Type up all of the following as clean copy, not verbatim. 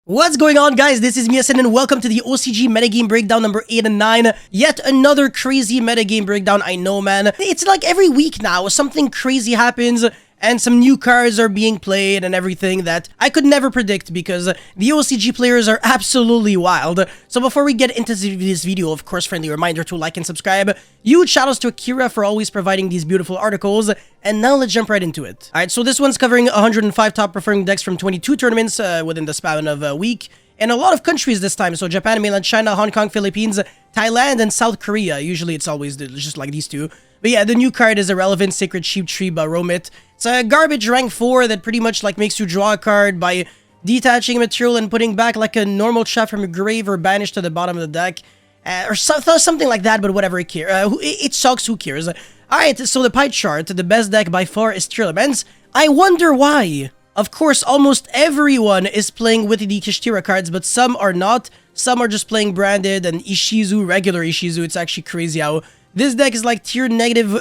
What's going on, guys? This is Miasen and welcome to the OCG metagame breakdown number 8 and 9. Yet another crazy metagame breakdown, I know, man. It's like every week now, something crazy happens and some new cards are being played and everything that I could never predict because the OCG players are absolutely wild. So before we get into this video, of course, friendly reminder to like and subscribe. Huge shoutouts to Akira for always providing these beautiful articles. And now let's jump right into it. Alright, so this one's covering 105 top performing decks from 22 tournaments within the span of a week. And a lot of countries this time, so Japan, mainland China, Hong Kong, Philippines, Thailand, and South Korea. Usually it's always just like these two. But yeah, the new card is Irrelevant Sacred Sheep Tree Romit. It's a garbage rank 4 that pretty much like makes you draw a card by detaching material and putting back like a normal trap from your grave or banished to the bottom of the deck. Or something like that, but whatever, it sucks, who cares? Alright, so the pie chart, the best deck by far is Tearlaments. I wonder why. Of course, almost everyone is playing with the Kishtira cards, but some are not. Some are just playing branded and Ishizu, regular Ishizu. It's actually crazy how this deck is like tier negative.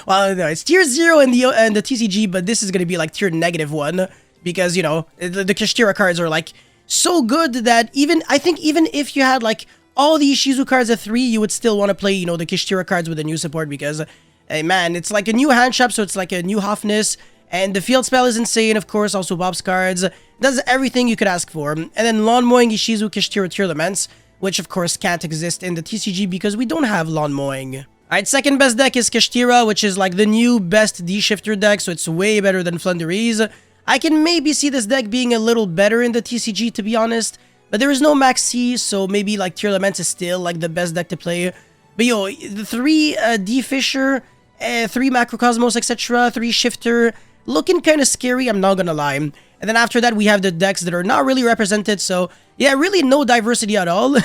Well, no, it's tier 0 in the TCG, but this is going to be like tier -1 because, you know, the Kishtira cards are like so good that I think even if you had like all the Ishizu cards at 3, you would still want to play, you know, the Kishtira cards with a new support because, hey man, it's like a new hand trap, so it's like a new Hoffness. And the field spell is insane, of course, also Bob's cards. Does everything you could ask for. And then Lawn Mowing, Ishizu, Kishtira, Tearlaments, which of course can't exist in the TCG because we don't have Lawn Mowing. Alright, second best deck is Kishtira, which is like the new best D-Shifter deck, so it's way better than Flunderies. I can maybe see this deck being a little better in the TCG, to be honest. But there is no Max C, so maybe like Tearlaments is still like the best deck to play. But yo, the 3 D-Fisher, 3 Macrocosmos, etc., 3 Shifter, looking kind of scary, I'm not gonna lie. And then after that, we have the decks that are not really represented, so yeah, really no diversity at all.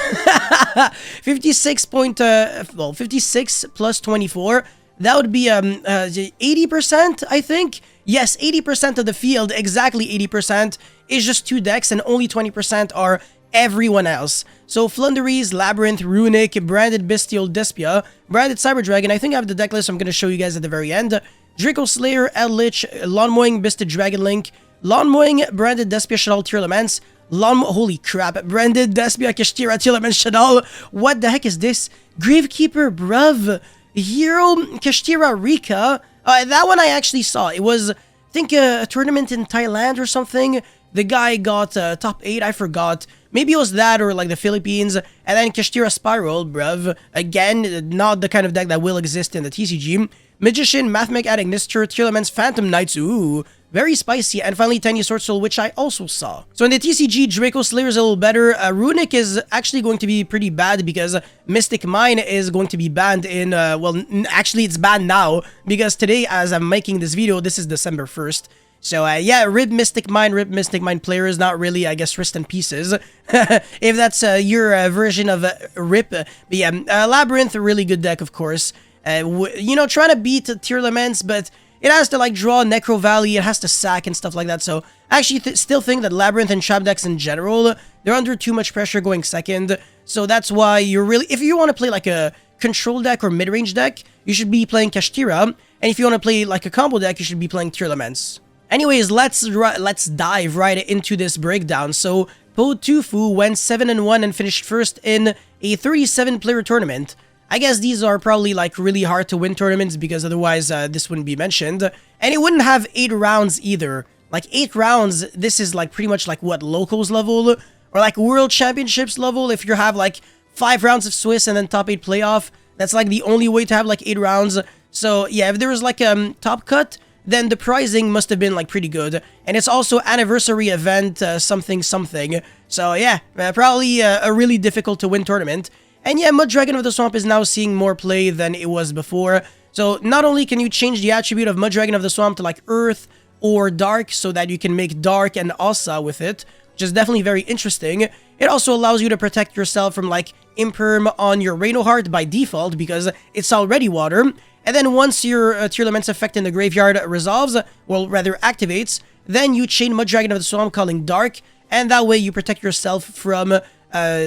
56 plus 24, that would be 80%, I think. Yes, 80% of the field, exactly 80%, is just 2 decks, and only 20% are everyone else. So Flunderies, Labyrinth, Runic, Branded Bestial Despia, Branded Cyber Dragon. I think I have the deck list I'm going to show you guys at the very end. Draco Slayer, Eldritch, Lawn Mowing, Bisted Dragon Link, Lawn Mowing, Branded Despia Shadal Tearlaments, holy crap, Branded Despia Kishtira Tearlaments Shadal. What the heck is this? Gravekeeper, bruv. Hero Kishtira Rika. That one I actually saw. It was, I think, a tournament in Thailand or something. The guy got top 8, I forgot. Maybe it was that or like the Philippines. And then Kishtira Spiral, bruv. Again, not the kind of deck that will exist in the TCG. Magician, Mathmech Addict, Nistur, Tearlaments, Phantom Knights, ooh, very spicy, and finally Tiny Sword Soul, which I also saw. So in the TCG, Draco Slayer is a little better. Runic is actually going to be pretty bad because Mystic Mine is going to be banned in, well, actually it's banned now, because today, as I'm making this video, this is December 1st. So, yeah, rip Mystic Mine players, not really, I guess, wrist and pieces, if that's your version of rip. But yeah, Labyrinth, a really good deck, of course. You know, trying to beat Tearlaments, but it has to like draw Necro Valley, it has to sack and stuff like that. So I actually still think that Labyrinth and Trap decks in general, they're under too much pressure going second. So that's why you're really, if you want to play like a control deck or mid-range deck, you should be playing Kishtira. And if you want to play like a combo deck, you should be playing Tearlaments. Anyways, let's dive right into this breakdown. So Po2Fu went 7-1 and finished first in a 37-player tournament. I guess these are probably like really hard to win tournaments because otherwise this wouldn't be mentioned. And it wouldn't have 8 rounds either. Like 8 rounds, this is like pretty much like what, locals level? Or like World Championships level if you have like 5 rounds of Swiss and then top 8 playoff. That's like the only way to have like 8 rounds. So yeah, if there was like a top cut, then the pricing must have been like pretty good. And it's also anniversary event something. So yeah, probably a really difficult to win tournament. And yeah, Mud Dragon of the Swamp is now seeing more play than it was before. So not only can you change the attribute of Mud Dragon of the Swamp to like Earth or Dark so that you can make Dark and Asa with it, which is definitely very interesting. It also allows you to protect yourself from like Imperm on your Reinoheart by default because it's already water. And then once your Tearlaments effect in the graveyard resolves, well rather activates, then you chain Mud Dragon of the Swamp calling Dark, and that way you protect yourself from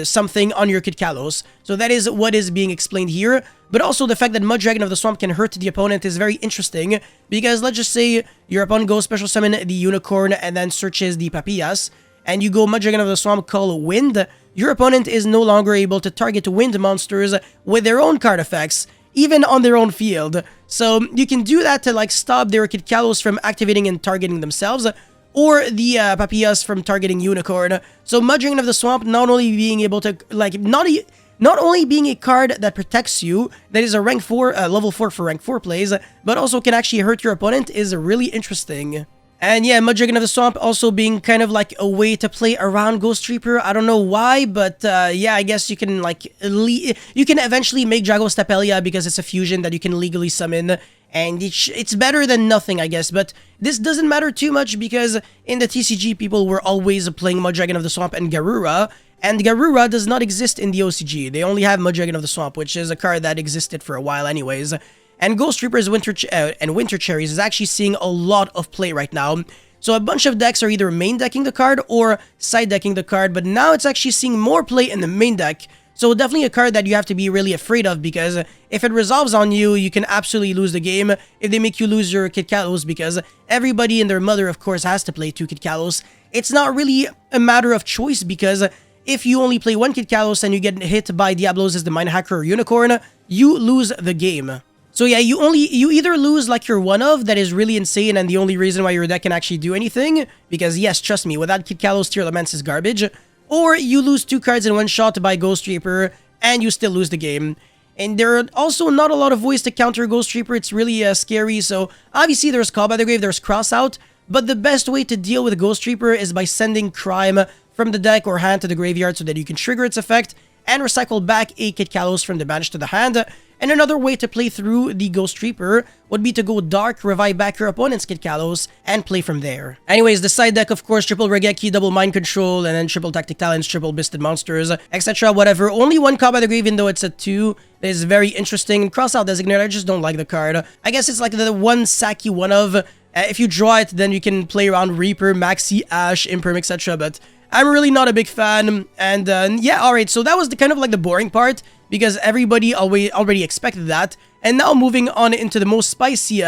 something on your Kid Kalos. So that is what is being explained here. But also the fact that Mud Dragon of the Swamp can hurt the opponent is very interesting. Because let's just say your opponent goes special summon the Unicorn and then searches the Papillas. and you go Dragon of the Swamp called Wind, your opponent is no longer able to target wind monsters with their own card effects, even on their own field. So you can do that to like stop their Kid Kalos from activating and targeting themselves, or the Papillas from targeting Unicorn. So Dragon of the Swamp not only being able to like not only being a card that protects you, that is a rank 4, level 4 for rank 4 plays, but also can actually hurt your opponent is really interesting. And yeah, Dragon of the Swamp also being kind of like a way to play around Ghost Reaper. I don't know why, but yeah, I guess you can like you can eventually make Dragostapelia because it's a fusion that you can legally summon, and it's better than nothing, I guess. But this doesn't matter too much because in the TCG, people were always playing Dragon of the Swamp and Garura, and Garura does not exist in the OCG. They only have Dragon of the Swamp, which is a card that existed for a while anyways. And Ghost Reaper's Winter Cherries is actually seeing a lot of play right now. So a bunch of decks are either main decking the card or side decking the card, but now it's actually seeing more play in the main deck. So definitely a card that you have to be really afraid of, because if it resolves on you, you can absolutely lose the game if they make you lose your Kid Kalos, because everybody and their mother, of course, has to play 2 Kid Kalos. It's not really a matter of choice, because if you only play 1 Kid Kalos and you get hit by Diablos as the Mind Hacker or Unicorn, you lose the game. So yeah, you either lose like your one of that is really insane and the only reason why your deck can actually do anything, because yes, trust me, without Kid Kalos, Tear Laments is garbage, or you lose 2 cards in one shot by Ghost Reaper and you still lose the game. And there are also not a lot of ways to counter Ghost Reaper. It's really scary. So obviously there's Call by the Grave, there's Cross Out, but the best way to deal with Ghost Reaper is by sending Crime from the deck or hand to the graveyard so that you can trigger its effect and recycle back a Kid Kalos from the bench to the hand. And another way to play through the Ghost Reaper would be to go Dark, revive back your opponent's Kid Kalos, and play from there. Anyways, the side deck, of course, triple Regeki, double Mind Control, and then triple Tactic Talents, triple Bisted Monsters, etc. Whatever. Only 1 Call by the Grave, even though it's a 2. That is very interesting. Cross Out Designator, I just don't like the card. I guess it's like the one Saki one of. If you draw it, then you can play around Reaper, Maxi, Ash, Imperm, etc. But I'm really not a big fan. And yeah, alright, so that was the kind of like the boring part, because everybody already expected that. And now moving on into the most spicy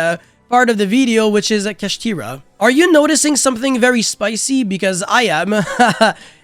part of the video, which is Kashtira. Are you noticing something very spicy? Because I am.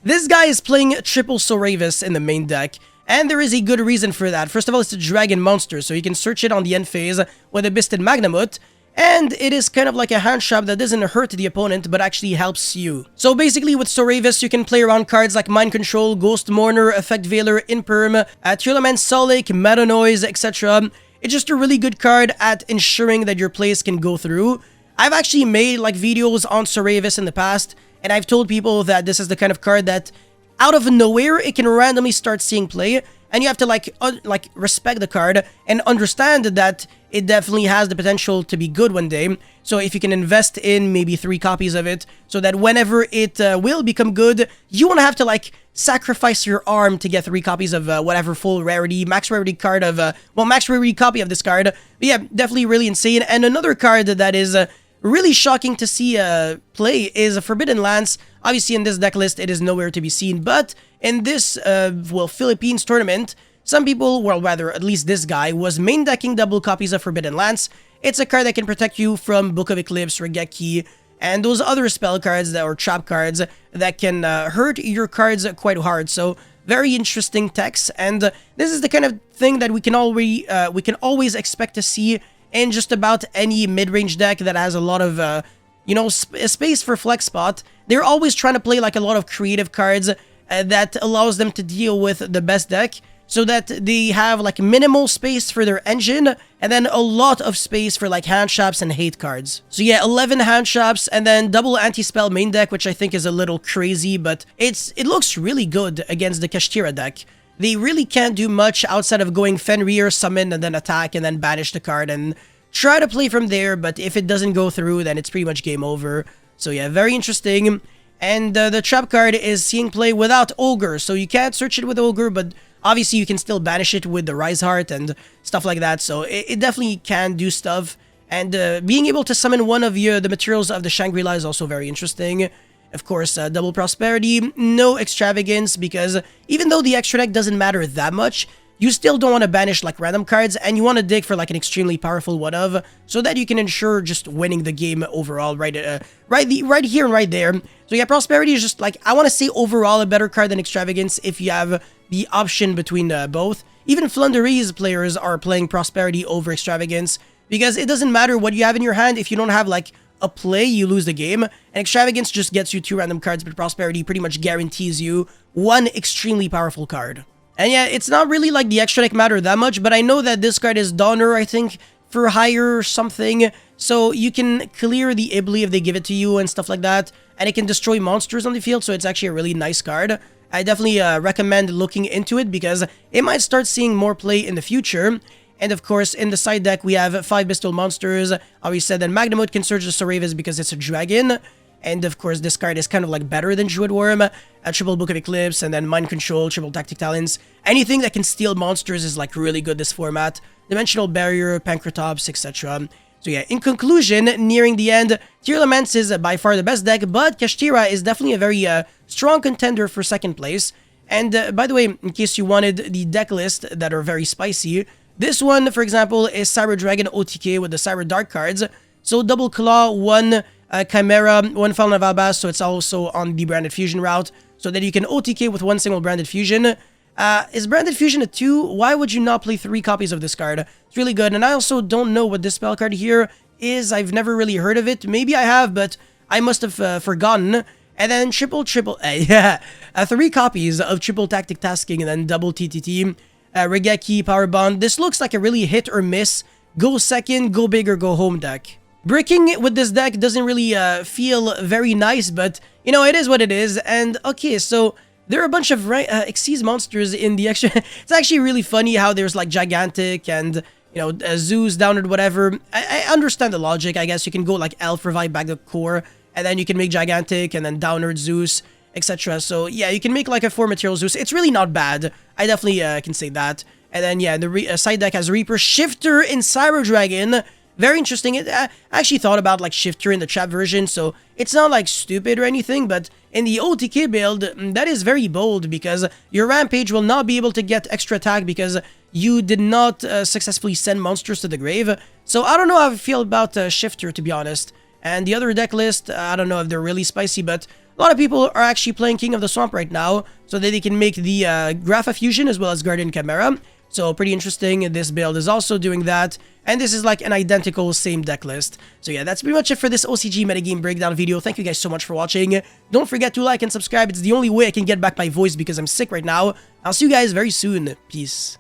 This guy is playing triple Soravis in the main deck, and there is a good reason for that. First of all, it's a dragon monster, so you can search it on the end phase with a Bisted Magnamut, and it is kind of like a hand trap that doesn't hurt the opponent, but actually helps you. So basically with Soravis, you can play around cards like Mind Control, Ghost Mourner, Effect Veiler, Imperm, Tearlament, Solic, Meta Noise, etc. It's just a really good card at ensuring that your plays can go through. I've actually made like videos on Soravis in the past, and I've told people that this is the kind of card that out of nowhere, it can randomly start seeing play, and you have to like respect the card and understand that it definitely has the potential to be good one day. So if you can invest in maybe 3 copies of it, so that whenever it will become good, you won't have to like sacrifice your arm to get 3 copies of whatever full rarity, max rarity card of, well, max rarity copy of this card. But yeah, definitely really insane. And another card that is really shocking to see play is a Forbidden Lance. Obviously in this deck list, it is nowhere to be seen, but in this, well, Philippines tournament, some people, well, rather, at least this guy, was main decking double copies of Forbidden Lance. It's a card that can protect you from Book of Eclipse, Regeki, and those other spell cards that, or trap cards that can hurt your cards quite hard. So very interesting techs, and this is the kind of thing that we can always expect to see in just about any mid-range deck that has a lot of, you know, space for flex spot. They're always trying to play like a lot of creative cards that allows them to deal with the best deck, so that they have like minimal space for their engine and then a lot of space for like hand traps and hate cards. So yeah, 11 hand traps and then double anti-spell main deck, which I think is a little crazy, but it looks really good against the Kashtira deck. They really can't do much outside of going Fenrir, summon, and then attack, and then banish the card, and try to play from there, but if it doesn't go through, then it's pretty much game over. So yeah, very interesting. And the trap card is seeing play without Ogre, so you can't search it with Ogre, but obviously you can still banish it with the Rise Heart and stuff like that, so it definitely can do stuff. And being able to summon one of the materials of the Shangri-La is also very interesting. Of course, double Prosperity, no Extravagance, because even though the extra deck doesn't matter that much, you still don't want to banish like random cards, and you want to dig for like an extremely powerful one of, so that you can ensure just winning the game overall, right here and right there. So yeah, Prosperity is just like, I want to say overall a better card than Extravagance if you have the option between both. Even Flunderies players are playing Prosperity over Extravagance, because it doesn't matter what you have in your hand. If you don't have like a play, you lose the game, and Extravagance just gets you 2 random cards, but Prosperity pretty much guarantees you 1 extremely powerful card. And yeah, it's not really like the extra deck matter that much, but I know that this card is Donner, I think, for higher something, so you can clear the Ibly if they give it to you and stuff like that, and it can destroy monsters on the field, so it's actually a really nice card. I definitely recommend looking into it, because it might start seeing more play in the future. And of course, in the side deck, we have 5 Bestial Monsters. I already said that Magnamode can Surge the Soravis because it's a dragon. And of course, this card is kind of like better than Druid Worm. A triple Book of Eclipse, and then Mind Control, triple Tactic Talents. Anything that can steal monsters is like really good this format. Dimensional Barrier, Pancratops, etc. So yeah, in conclusion, nearing the end, Tearlaments is by far the best deck, but Kashtira is definitely a very strong contender for second place. And by the way, in case you wanted the deck list that are very spicy, this one, for example, is Cyber Dragon OTK with the Cyber Dark cards. So Double Claw, 1 Chimera, 1 Fallen of Albas, so it's also on the Branded Fusion route, so that you can OTK with 1 single Branded Fusion. Is Branded Fusion a 2? Why would you not play 3 copies of this card? It's really good, and I also don't know what this spell card here is. I've never really heard of it. Maybe I have, but I must have forgotten. And then triple, yeah, 3 copies of triple Tactic Tasking, and then double TTT. Regeki, Power Bond. This looks like a really hit or miss, go second, go big, or go home deck. Bricking with this deck doesn't really feel very nice, but, you know, it is what it is. And, okay, so there are a bunch of Xyz monsters in the extra... It's actually really funny how there's, like, Gigantic and, you know, Zeus, Downward, whatever. I understand the logic. I guess you can go, like, Elf, revive back the core, and then you can make Gigantic, and then Downward Zeus, etc. So, yeah, you can make, like, a 4-material Zeus. It's really not bad. I definitely can say that. And then, yeah, the side deck has Reaper, Shifter, and Cyber Dragon. Very interesting. I actually thought about like Shifter in the chat version, so it's not like stupid or anything, but in the OTK build, that is very bold, because your Rampage will not be able to get extra attack because you did not successfully send monsters to the grave. So I don't know how I feel about Shifter, to be honest. And the other deck list, I don't know if they're really spicy, but a lot of people are actually playing King of the Swamp right now, so that they can make the Grapha Fusion as well as Guardian Chimera. So pretty interesting. This build is also doing that, and this is like an identical same deck list. So yeah, that's pretty much it for this OCG metagame breakdown video. Thank you guys so much for watching. Don't forget to like and subscribe. It's the only way I can get back my voice because I'm sick right now. I'll see you guys very soon. Peace.